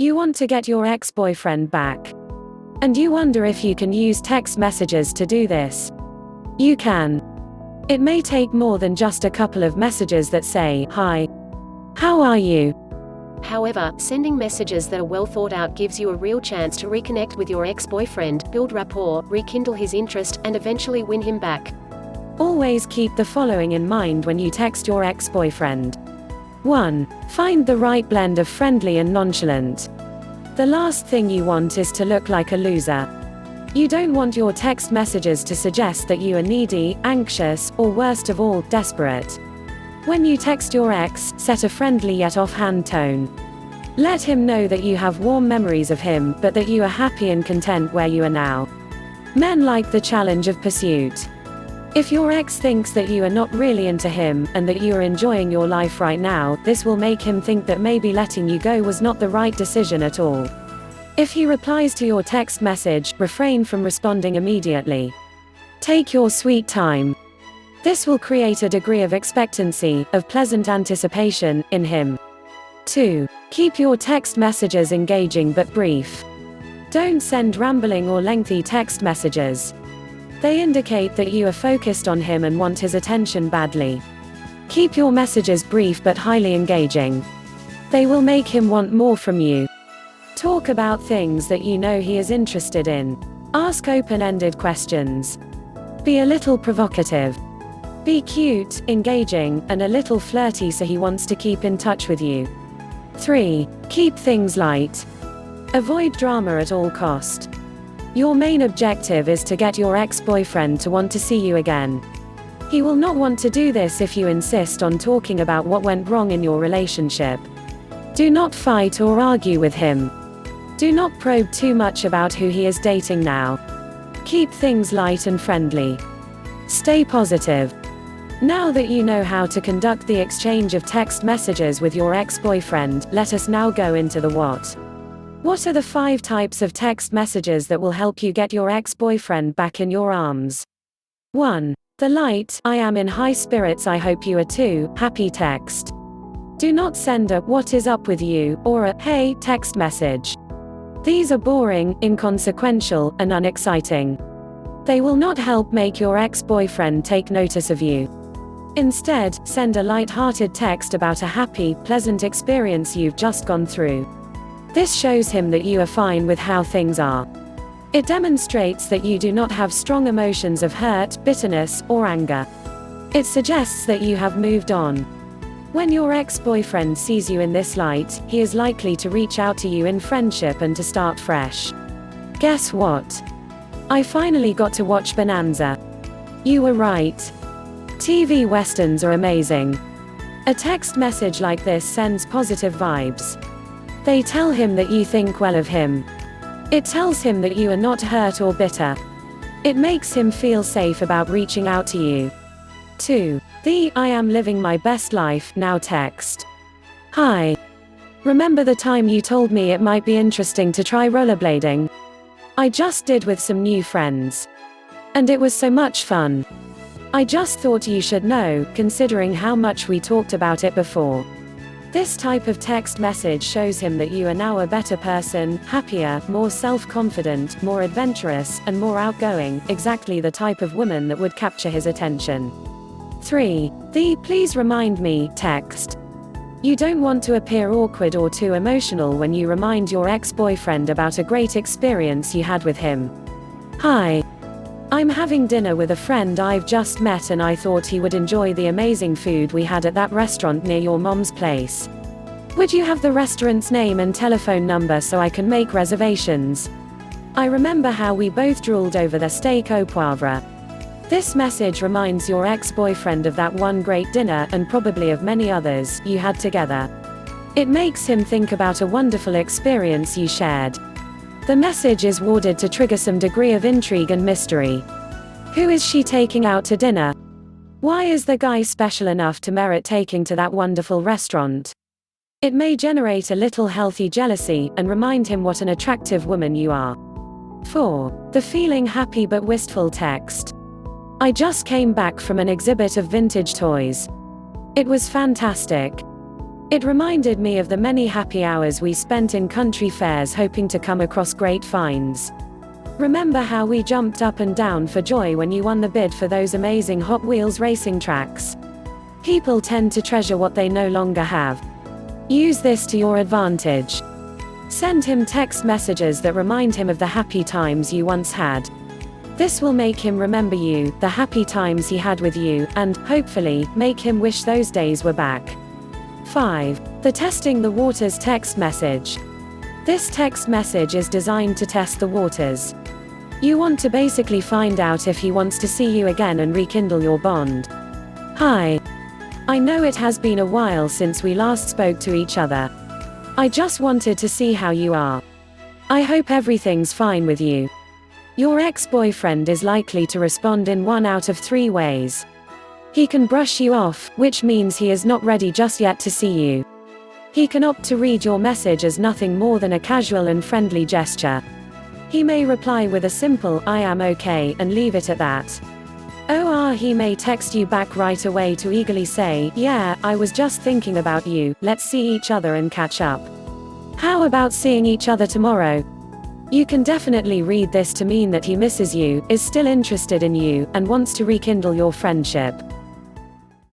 You want to get your ex-boyfriend back. And you wonder if you can use text messages to do this. You can. It may take more than just a couple of messages that say, "Hi. How are you?" However, sending messages that are well thought out gives you a real chance to reconnect with your ex-boyfriend, build rapport, rekindle his interest, and eventually win him back. Always keep the following in mind when you text your ex-boyfriend. 1. Find the right blend of friendly and nonchalant. The last thing you want is to look like a loser. You don't want your text messages to suggest that you are needy, anxious, or worst of all, desperate. When you text your ex, set a friendly yet offhand tone. Let him know that you have warm memories of him, but that you are happy and content where you are now. Men like the challenge of pursuit. If your ex thinks that you are not really into him, and that you are enjoying your life right now, this will make him think that maybe letting you go was not the right decision at all. If he replies to your text message, refrain from responding immediately. Take your sweet time. This will create a degree of expectancy, of pleasant anticipation, in him. 2. Keep your text messages engaging but brief. Don't send rambling or lengthy text messages. They indicate that you are focused on him and want his attention badly. Keep your messages brief but highly engaging. They will make him want more from you. Talk about things that you know he is interested in. Ask open-ended questions. Be a little provocative. Be cute, engaging, and a little flirty so he wants to keep in touch with you. 3. Keep things light. Avoid drama at all cost. Your main objective is to get your ex-boyfriend to want to see you again. He will not want to do this if you insist on talking about what went wrong in your relationship. Do not fight or argue with him. Do not probe too much about who he is dating now. Keep things light and friendly. Stay positive. Now that you know how to conduct the exchange of text messages with your ex-boyfriend, let us now go into the what. What are the 5 types of text messages that will help you get your ex-boyfriend back in your arms? 1. The light, "I am in high spirits, I hope you are too," happy text. Do not send a "what is up with you" or a "hey" text message. These are boring, inconsequential, and unexciting. They will not help make your ex-boyfriend take notice of you. Instead, send a lighthearted text about a happy, pleasant experience you've just gone through. This shows him that you are fine with how things are. It demonstrates that you do not have strong emotions of hurt, bitterness, or anger. It suggests that you have moved on. When your ex-boyfriend sees you in this light, he is likely to reach out to you in friendship and to start fresh. Guess what? I finally got to watch Bonanza. You were right. TV westerns are amazing. A text message like this sends positive vibes. They tell him that you think well of him. It tells him that you are not hurt or bitter. It makes him feel safe about reaching out to you. 2. The "I am living my best life now" text. Hi. Remember the time you told me it might be interesting to try rollerblading? I just did with some new friends. And it was so much fun. I just thought you should know, considering how much we talked about it before. This type of text message shows him that you are now a better person, happier, more self-confident, more adventurous, and more outgoing, exactly the type of woman that would capture his attention. 3. The "please remind me" text. You don't want to appear awkward or too emotional when you remind your ex-boyfriend about a great experience you had with him. Hi. I'm having dinner with a friend I've just met and I thought he would enjoy the amazing food we had at that restaurant near your mom's place. Would you have the restaurant's name and telephone number so I can make reservations? I remember how we both drooled over the steak au poivre. This message reminds your ex-boyfriend of that one great dinner, and probably of many others, you had together. It makes him think about a wonderful experience you shared. The message is worded to trigger some degree of intrigue and mystery. Who is she taking out to dinner? Why is the guy special enough to merit taking to that wonderful restaurant? It may generate a little healthy jealousy, and remind him what an attractive woman you are. 4. The feeling happy but wistful text. I just came back from an exhibit of vintage toys. It was fantastic. It reminded me of the many happy hours we spent in country fairs hoping to come across great finds. Remember how we jumped up and down for joy when you won the bid for those amazing Hot Wheels racing tracks? People tend to treasure what they no longer have. Use this to your advantage. Send him text messages that remind him of the happy times you once had. This will make him remember you, the happy times he had with you, and, hopefully, make him wish those days were back. 5. The testing the waters text message. This text message is designed to test the waters. You want to basically find out if he wants to see you again and rekindle your bond. Hi. I know it has been a while since we last spoke to each other. I just wanted to see how you are. I hope everything's fine with you. Your ex-boyfriend is likely to respond in one out of 3 ways. He can brush you off, which means he is not ready just yet to see you. He can opt to read your message as nothing more than a casual and friendly gesture. He may reply with a simple, "I am okay," and leave it at that. Or he may text you back right away to eagerly say, "Yeah, I was just thinking about you, let's see each other and catch up. How about seeing each other tomorrow?" You can definitely read this to mean that he misses you, is still interested in you, and wants to rekindle your friendship.